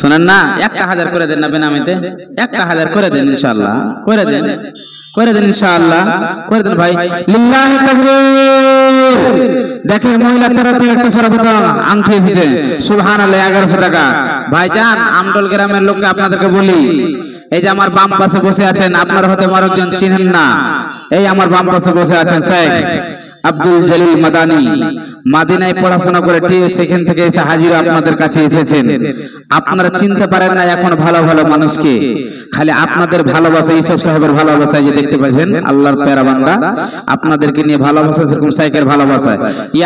শুনেন না, 1000 করে দেন না বেনামিতে, 1000 করে দেন ইনশাআল্লাহ, করে দেন ইনশাআল্লাহ, করে দেন ভাই। লিল্লাহি তাকবীর। দেখেন মহিলা তরফ থেকে একটা সর্বপ্রথম আংটি এসেছে, সুবহানাল্লাহ, 1100 টাকা। ভাইজান আমডল গ্রামের লোককে আপনাদেরকে বলি, এই যে আমার বাম পাশে বসে আছেন, আপনারা হতে আরেকজন চিনেন না, এই আমার বাম পাশে বসে আছেন শেখ আব্দুল জলিল মাদানী, মাদিনায় পড়াশোনা করে সেখান থেকে এসে হাজির আপনাদের কাছে এসেছেন। আপনারা চিনতে পারেন না এখন ভালো ভালো মানুষকে, খালি আপনাদের ভালোবাসা, ইসব সাহেবের ভালোবাসায় যে দেখতে পাচ্ছেন আল্লাহর প্যারা বান্দা আপনাদেরকে নিয়ে ভালোবাসা, সেরকম সাইকের ভালোবাসায়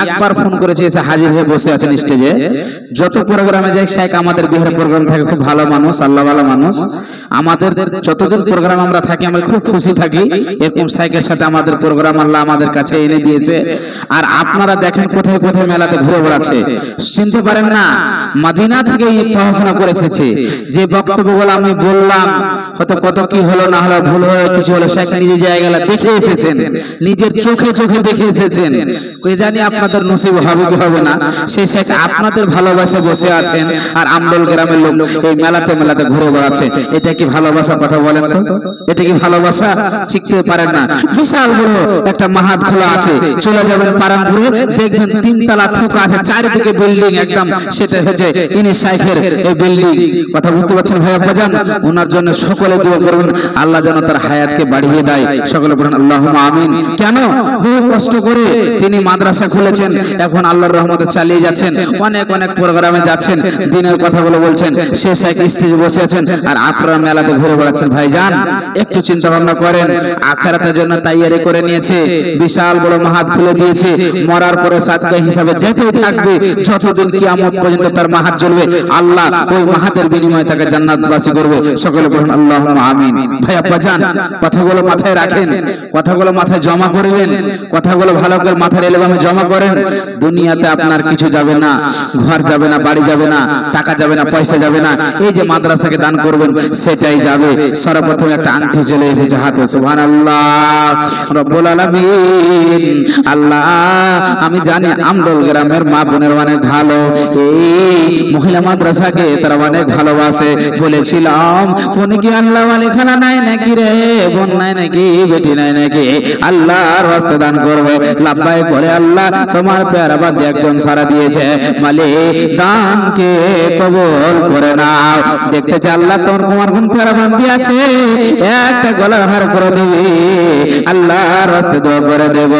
একবার ফোন করেছে, এসে হাজির হয়ে বসে আছেন স্টেজে। যত প্রোগ্রামে যাই শেখ আমাদের বিহারের প্রোগ্রাম থাকে, খুব ভালো মানুষ, আল্লাহ ভালো মানুষ। আমাদের যতদিন প্রোগ্রাম আমরা থাকি আমরা খুব খুশি থাকি, এরকম সাইকের সাথে আমাদের প্রোগ্রাম আল্লাহ আমাদের কাছে এনে দিয়েছে। আর আপনারা দেখেন কোথায় কোথায় মেলাতে ঘুরে বেড়াচ্ছে, চিনতে পারেন না, মাদিনা থেকে পড়াশোনা করে এসেছে। যে বক্তব্যগুলো আমি বললাম হয়তো কত কি হলো না হলো, ভুল হলো কিছু হলো, শেখ নিজে জায়গাটা দেখে এসেছেন, নিজের চোখে চোখে দেখে এসেছেন। কে জানি আপনাদের নসিব হবে কি হবে না, সেই শেখ আপনাদের ভালোবাসা বসে আছেন, আর আমডল গ্রামের লোক এই মেলাতে মেলাতে ঘুরে বেড়াচ্ছে। এটা কি ভালোবাসা? কথা বলেন তো, এটা কি ভালোবাসা? শিখতে পারেন না। বিশাল বড় একটা মাহাত খোলা আছে, চলে যাবেন পারামপুরে, দেখবেন 3 তলা থোকা আছে, চারিদিকে বিল্ডিং, একদম সেটা হচ্ছে ইনি শাইখের এই বিল্ডিং। কথা বুঝতে পারছেন ভাই আব্বাজান? ওনার জন্য সকলে দোয়া করবেন, আল্লাহ যেন তার হায়াতকে বাড়িয়ে দেয়। সকলে বলেন আল্লাহুম্মা আমিন। কেন? বহু কষ্ট করে তিনি মাদ্রাসা খুলেছেন, এখন আল্লাহর রহমতে চালিয়ে যাচ্ছেন, অনেক অনেক প্রোগ্রামে যাচ্ছেন, দিনের কথাগুলো বলছেন, সে শাইখ স্টেজে বসে আছেন, আর আপনারা মেলাতে ঘুরে বেড়াচ্ছেন। ভাইজান একটু চিন্তা ভাবনা করেন, আখিরাতের জন্য তৈয়ারি করে নিয়েছে, বিশাল বড় মাহাত খুলে দিয়েছে, মরার পরে সাদকা হিসাবে যেতেই থাকবে, যতদিন কিয়ামত পর্যন্ত তার মাহাত জ্বলবে, আল্লাহ ওই মাহাতের বিনিময়ে তাকে জান্নাতবাসী করবে। সকলে বলুন আল্লাহুম্মা আমিন। ভাই আব্বাজান কথাগুলো মাথায় রাখেন, কথাগুলো মাথায় জমা করিলেন, কথাগুলো ভালো করে মাথার এলবামে জমা করেন। দুনিয়াতে আপনার কিছু যাবে না, ঘর যাবে না, বাড়ি যাবে না, টাকা যাবে না, পয়সা যাবে না, এই যে মাদ্রাসাকে দান করবেন সেটাই যাবে। সর্বপ্রথম একটা আংটি চলে এসেছে হাতে, সুবহানাল্লাহ, রব্বুল আলামিন। আল্লাহ আমি জানি আমডল গ্রামের মা বোনের অনেক ভালো, এই মহিলা মাদ্রাসাকে তারা অনেক ভালোবাসে। বলেছিলাম কোন কি আল্লাহ ওয়ালি খালা নাই নাকি রে, বোন নাই নাকি, বেটি নাই নাকি, আল্লাহর রাস্তা দান করবে। লাব্বাইক বলে আল্লাহ তোমার প্যারা বান্দা একজন সারা দিয়েছে, মালিক দানকে কবুল করে নাও। দেখতে চাই আল্লাহ তোমার কুমার কোন প্যারা বান্দি আছে, একটা গলার হার করে দিবি, আল্লাহর রাস্তায় দোয়া করে দেব,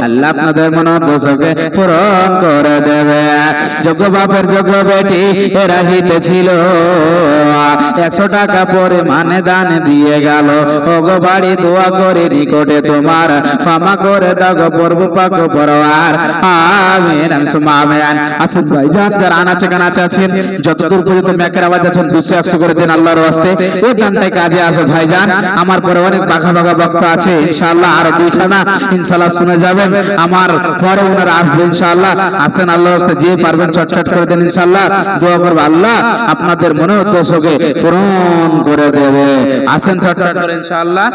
আল্লাহ আপনাদের মনোদশাকে পূরণ করে দেবে। যোগ্য বাপের যোগ্য বেটি এরা হিতে ছিল, 100 টাকা পরে মানে দান দিয়ে গেল। ওগো বাড়ি দোয়া করে নিকটে তোমার, ক্ষমা করে দাও গো পর্ব পাক পরওয়ার, আমিন আমিন। আসুন ভাইজান যারা আনাচে কানাচে আছেন, যতদূর পর্যন্ত মেকের আওয়াজ আছেন 200-100 করে দেন আল্লাহর ওয়াস্তে, এই দানটাই কাজে আসে ভাইজান। আমার পরে অনেক বাঘা বাঘা বক্তা আছে, ইনশাআল্লাহ আরো 2খানা ইনশাআল্লাহ শুনে যাবেন, আমার পরে ওনারা আসবে ইনশাআল্লাহ। আসেন আল্লাহর ওয়াস্তে, যে পারবেন চটচট করে দেন ইনশাআল্লাহ, দোয়া করব আল্লাহ আপনাদের মনের উদ্দেশ্যকে পূরণ করে দেবে। আসেন চটচট করে ইনশাআল্লাহ।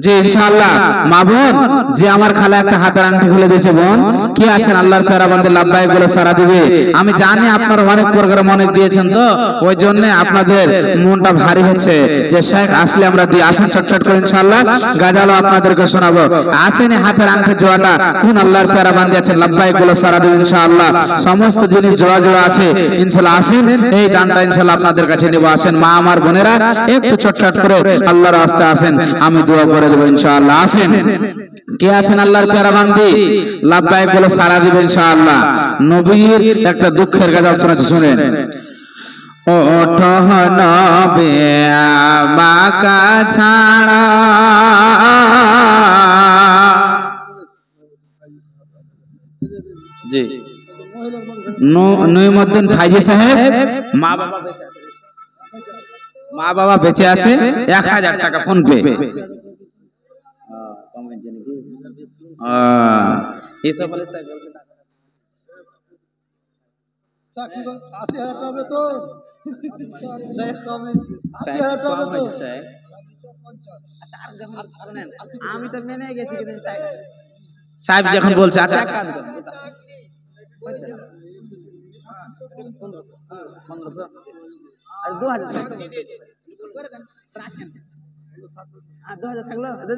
জি ইনশাআল্লাহ। মা বোন যে আমার খালা একটা হাতের আংটি খুলে দিয়েছে, বোন কি আছেন আল্লাহর প্যারা বান্দা লাব্বাইক বলে সারা দিবে। আমি জানি আপনারা অনেক প্রোগ্রাম অনেক দিয়েছেন, তো ওই জন্য আপনাদের মনটা ভারী হচ্ছে যে শেখ আসলে আমরা দিই। আসেন চটচট করে ইনশাআল্লাহ, গাজালো আপনাদেরকে শোনাবো। আছেন হাতের আংটি জোড়াটা কোন আল্লাহর প্যারা বান্দা আছেন, লাব্বাইক বলে সারা দিবে ইনশাআল্লাহ। সমস্ত জিনিস জোড়া জোড়া আছে ইনশাআল্লাহ। আসেন এই দানটা ইনশাআল্লাহ আপনাদের কাছে নেব। আসেন মা আমার বোনেরা একটু চটচট করে আল্লাহর রাস্তায় আসেন, আমি দোয়া করে দেব ইনশাআল্লাহ। আসেন কে আছেন আল্লাহর প্যারা বান্দি, লাব্বাইক বলে সারা দিবে ইনশাআল্লাহ। নবীর একটা দুঃখের গাজাল শোনাচ্ছি, শুনেন। ওঠ নবে বাঁকা ছাড়া, জি নঈমুদ্দিন ফাইজি সাহেব মা বাবা বেঁচে আছে, 1000 টাকা ফোন পে। আমি তো মেনে গেছি, সাহেব যখন বলছে আচ্ছা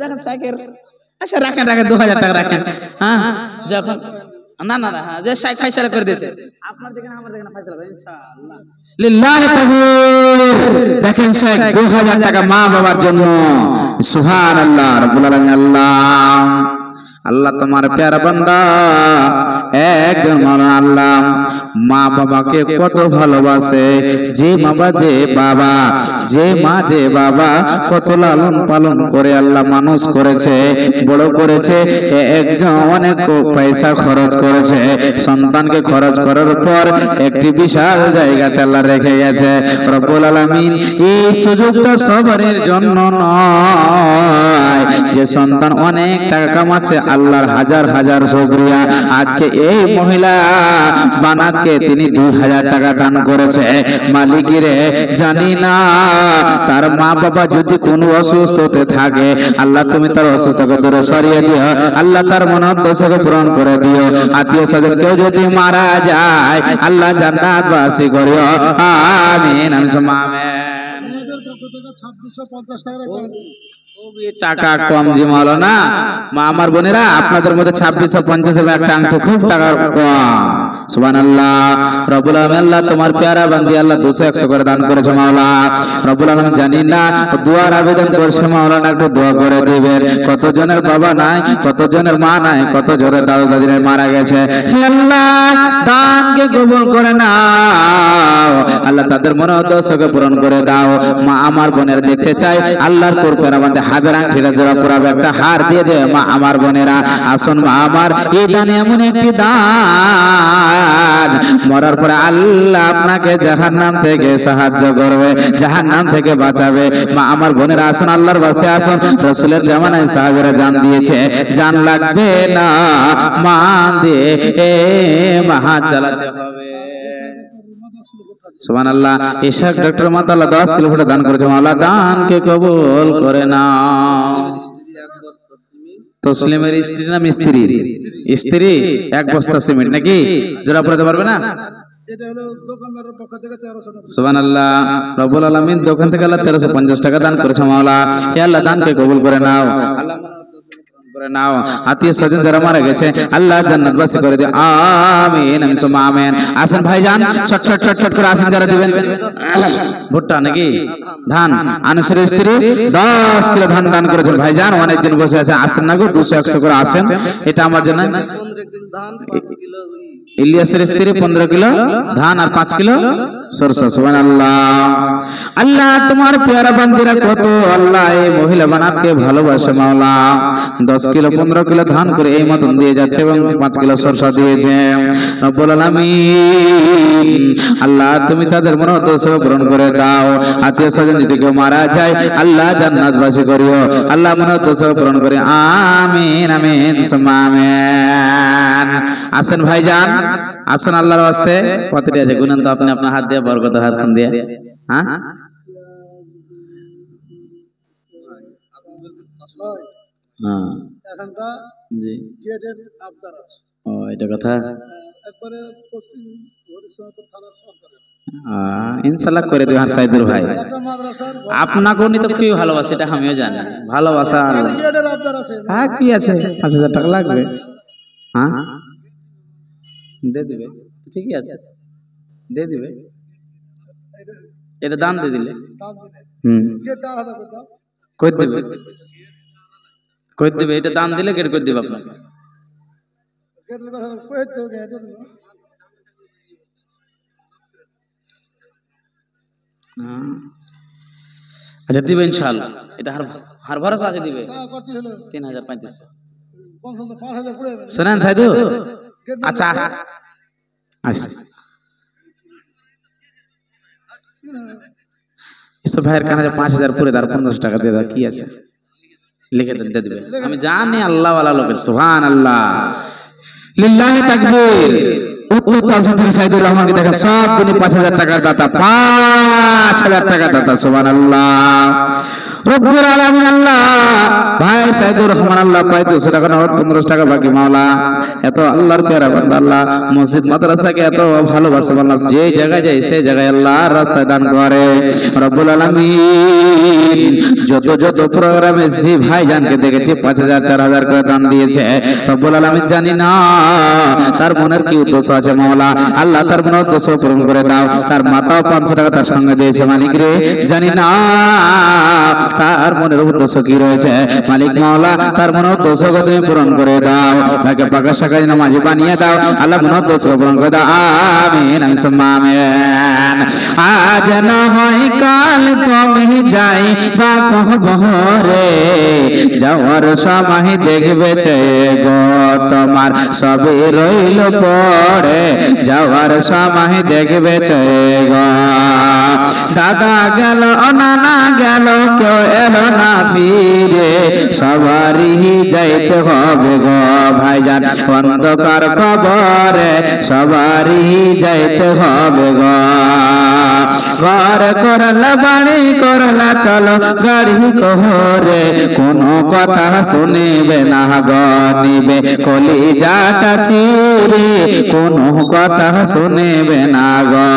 দেখেন সাইকেল আচ্ছা রাখেন রাখেন 2000 টাকা রাখেন হ্যাঁ যখন না না হ্যাঁ যে সাইকেল ফয়সালা করে দিয়েছে আপনার দেখেন আমার দেখেন ফয়সালা হবে ইনশাআল্লাহ লিল্লাহি তাকবীর দেখেন শেখ 2000 টাকা মা বাবার জন্য সুবহানাল্লাহ রাব্বুল আলামিন আল্লাহ আল্লাহ তোমার প্যারা বান্দা একজন মাওলানা আল্লাহ মা বাবাকে কত ভালোবাসে যে বাবা যে বাবা যে মা যে বাবা কত লালন পালন করে আল্লাহ মানুষ করেছে বড় করেছে একজন অনেক পয়সা খরচ করেছে সন্তানকে খরচ করার পর একটি বিশাল জায়গাতে আল্লাহ রেখে গেছে রব্বুল আলামিন এই সুযোগটা সবার জন্য নয় যে সন্তান অনেক টাকা কামাচ্ছে আল্লাহর হাজার হাজার শুকরিয়া আজকে এই মহিলা বানাতকে তিনি 2000 টাকা দান করেছে মালিকিরে জানি না তার মা বাবা যদি কোনো অসুস্থতে থাকে আল্লাহ তুমি তার অসুস্থতাকে দূরে সরিয়ে দিও আল্লাহ তার মনোদ্দেশকে পূরণ করে দিও আত্মীয় স্বজন কেউ যদি মারা যায় আল্লাহ জান্নাতবাসী করিও আমিন আমিন আমাদের পক্ষ থেকে 2650 টাকা টাকা কম জি মাওলানা মা আমার বোনেরা আপনাদের মধ্যে 2650 এর একটা অঙ্ক খুব টাকা কম সুবহানাল্লাহ রব্বুল আলামিন আল্লাহ তোমার প্যারা বান্দি আল্লাহ 200 100 করে দান করেছে মাওলা রব্বুল আলামিন জানি না দোয়ার আবেদন করছে মাওলানা একটু দোয়া করে দিবেন কত জনের বাবা নাই কত জনের মা নাই কত জনের দাদা দাদিরা মারা গেছে হে আল্লাহ দানকে কবুল করে নাও আল্লাহ তাদের মনোদ্দেশকে পূরণ করে দাও মা আমার বোনের দেখতে চাই আল্লাহর কুরবানা বান্দে হাজার আংটিটা জোড়া পুরাবে একটা হার দিয়ে দে মা আমার বোনেরা আসুন মা আমার এই দান এমন একটি দান মরার পরে আল্লাহ আপনাকে জাহান্নাম থেকে সাহায্য করবে জাহান্নাম থেকে বাঁচাবে মা আমার বোনেরা আসুন আল্লাহর বাস্তে আসুন রাসূলের জামানায় সাহাবীরা জান দিয়েছে জান লাগবে না মা দিয়ে মহা চালাতে হবে সুবহানাল্লাহ ইশাক ডক্টর মাতাল্লাহ 10 কিলোমিটার দান করেছে আল্লাহ দানকে কবুল করে নাও তসলিমের স্ত্রী না মিস্ত্রি স্ত্রী এক বস্তা সিমেন্ট নাকি জোড়া পড়াতে পারবে না এটা হলো দোকানদারের পক্ষ থেকে 1300 সুবহানাল্লাহ রব্বুল আলামিন দোকান থেকে আল্লাহ 1350 টাকা দান করেছে মাওলা হে আল্লাহ দানকে কবুল করে নাও আল্লাহ করে নাও আত্মীয় স্বজন যারা মারা গেছে আল্লাহ জান্নাতবাসী করে দিও আমিন আমিন সুম্মা আমিন আসেন ভাইজান চট চট চট চট করে আসেন যারা দিবেন ভুট্টা নাকি ধান আনসের স্ত্রী 10 কিলো ধান দান করেছেন ভাইজান অনেক দিন বসে আছে আসেন না গো 200 100 করে আসেন এটা আমার জন্য 15 কিলো ধান 5 কিলো ইলিয়াসের স্ত্রী 15 কিলো ধান আর 5 কিলো সরষা সুবহানাল্লাহ আল্লাহ তোমার প্যারা বান্দিরা কত আল্লাহ এই মহিলা বানাতকে ভালোবাসে মাওলা 10 কিলো 15 কিলো ধান করে এই মতন দিয়ে যাচ্ছে এবং 5 কিলো সরষা দিয়েছে রব্বুল আলামিন আল্লাহ তুমি তাদের মনোদ্দেশ পূরণ করে দাও আত্মীয় স্বজন যদি কেউ মারা যায় আল্লাহ জান্নাতবাসী করিও আল্লাহ মনোদ্দেশ পূরণ করে আমিন আমিন সুম্মা আমিন আসেন ভাইজান আসেন আল্লাহর ওয়াস্তে কতটি আছে গুনেন তো আপনি আপনার হাত দিয়ে বরকতের হাতখান দিয়ে হ্যাঁ হ্যাঁ এখানটা জি গেটের আবদার আছে ও এটা কথা একবারে পশ্চিম হরিশঙ্কর থানার সরকারে ইনশাআল্লাহ করে দেব সাইদুর ভাই আপনাকেও নিতে খুবই ভালোবাসি এটা আমিও জানি ভালোবাসা গেটের আবদার আছে হ্যাঁ কি আছে 5000 টাকা লাগবে হ্যাঁ দে দিবে ঠিকই আছে দে দিবে এটা দাম দিয়ে দিলে কই দিবে কই দিবে এটা দাম দিলে গেট কই দিবে আপনাকে আচ্ছা দিবে ইনশাআল্লাহ এটা হার ভরসা আছে দিবে 3500 শুনেন সাইদু আচ্ছা আচ্ছা ইসব ভাইয়ের কানে 5000 পুরে দাও 1500 টাকা দিয়ে দাও কি আছে লিখে দেন দিবে আমি জানি আল্লাহ ওয়ালা লোক সুবহানাল্লাহ লিল্লাহি তাকবীর উত্তর তাফসীর থেকে সাইদুর রহমানকে দেখা সব দিনে 5000 টাকার দাতা 5000 টাকা দাতা সুবহানাল্লাহ রব্বুল আলামিন আল্লাহ ভাই সাইদুর রহমান আল্লাহ পাই 200 টাকা নগদ 15 টাকা বাকি মাওলা এত আল্লাহর প্যারা বান্দা আল্লাহ মসজিদ মাদ্রাসাকে এত ভালোবাসে আল্লাহ যে জায়গায় যায় সেই জায়গায় আল্লাহর রাস্তায় দান করে রব্বুল আলামিন যত প্রোগ্রামে যে ভাইজানকে দেখেছি 5000 4000 করে দান দিয়েছে রব্বুল আলামিন জানি না তার মনের কি উদ্দেশ্য আছে মাওলা আল্লাহ তার মনের উদ্দেশ্য পূরণ করে দাও তার মাতাও 500 টাকা তার সঙ্গে দিয়েছে মালিক রে জানি না তার মনের উদ্দেশ্য কি রয়েছে মালিক মাওলা তার মনের উদ্দেশ্য তুমি পূরণ করে দাও তাকে পাকা শাখায় নামাজি বানিয়ে দাও আল্লাহ মনের উদ্দেশ্য পূরণ করে দাও আমিন আমি আমিন আজ না হয় কাল তুমি যাই বা কহবরে যাওয়ার সময় দেখবে গো তোমার সবই রইল পড়ে যাওয়ার সময় দেখবে গো দাদা গেল নানা গেল কেউ এলো না ফিরে সবারই যাইতে হবে গো ভাইজান অন্ধকার কবরে সবারই যাইতে হবে গো ঘর করলা বাড়ি করলা চলো গাড়ি কহরে কোনো কথা শুনিবে না গো নিবে কলিজাটা চিরে কোনো কথা শুনিবে না গো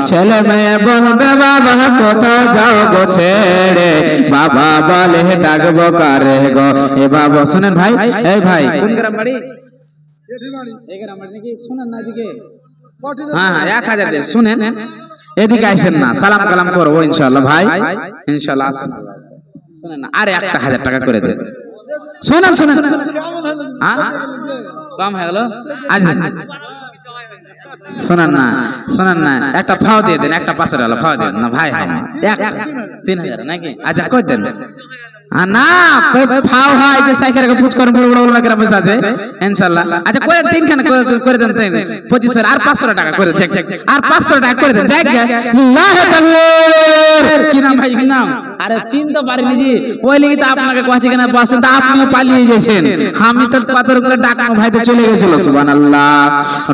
ছেলে মেয়ে বলবে বাবা কোথাও যাও গো ছেড়ে বাবা বলে ডাকবো কারে গো এ বাবা শুনেন ভাই এই ভাই কোন গ্রাম বাড়ি এই গ্রাম বাড়ি নাকি শুনেন না এদিকে হ্যাঁ 1000 দেন শুনেন এদিকে আইসেন না সালাম কালাম করবো ইনশাআল্লাহ ভাই ইনশাআল্লাহ আসেন শুনেন না আরে 1000 টাকা করে দেন শুনেন শুনেন কম হয়ে গেল আজ শুনেন না একটা ফাও দিয়ে দেন একটা 500 টাকা ফাও দেন না ভাই 3000 নাকি আচ্ছা কই দেন না ফাও হয় যে সাইকেলকে পুচ করে বড় বড় লাখের পয়সা আছে ইনশাআল্লাহ আচ্ছা করে তিনখানে করে দেন 25 আর 500 টাকা করে দেন আর 500 টাকা করে দেন জায়গা আল্লাহু তাকবীর কি নাম ভাই কি নাম আরে চিনতে পারিনি জি ওই লাগি তো আপনাকে কইছি কেন বসেন তো আপনিও পালিয়ে গেছেন আমি তো পাথর করে ডাকনো ভাইতে চলে গেছিল সুবহানাল্লাহ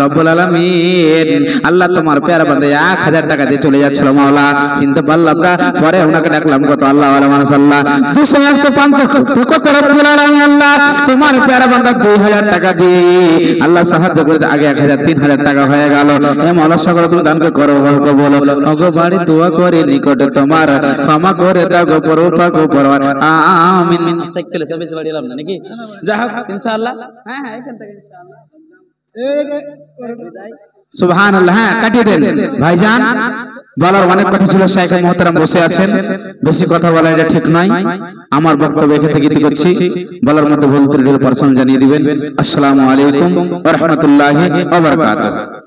রব্বুল আলামিন আল্লাহ তোমার প্যারা বান্দা 1000 টাকা দিয়ে চলে যাচ্ছিল মাওলা চিনতে পারলাম না পরে ওনাকে ডাকলাম কত আল্লাহ ওয়ালা মাশাআল্লাহ 200 100 500 কত রব্বুল আলামিন আল্লাহ তোমার প্যারা বান্দা 2000 টাকা দিয়ে আল্লাহ সাহায্য করে আগে 1000 3000 টাকা হয়ে গেল এ মাওলা সকল তুমি দান করো বলো ওগো বাড়ি দোয়া করে নিকটে তোমার ক্ষমা করে দাও গো পরোপা গো পরওয়ার আমিন সাইকেলে সব বেশি বাড়ি এলাম না নাকি যা হোক ইনশাআল্লাহ হ্যাঁ এখান থেকে ইনশাআল্লাহ সুবহানাল্লাহ হ্যাঁ কাটিয়ে দেন ভাইজান বলার অনেক কথা ছিল শাইখ মুহতারাম বসে আছেন বেশি কথা বলা এটা ঠিক নয় আমার বক্তব্য এখান থেকে গীতি করছি বলার মধ্যে ভুল ত্রুটি পার্সোনাল জানিয়ে দিবেন আসসালামু আলাইকুম ওয়া রাহমাতুল্লাহি ওয়া বারাকাতুহু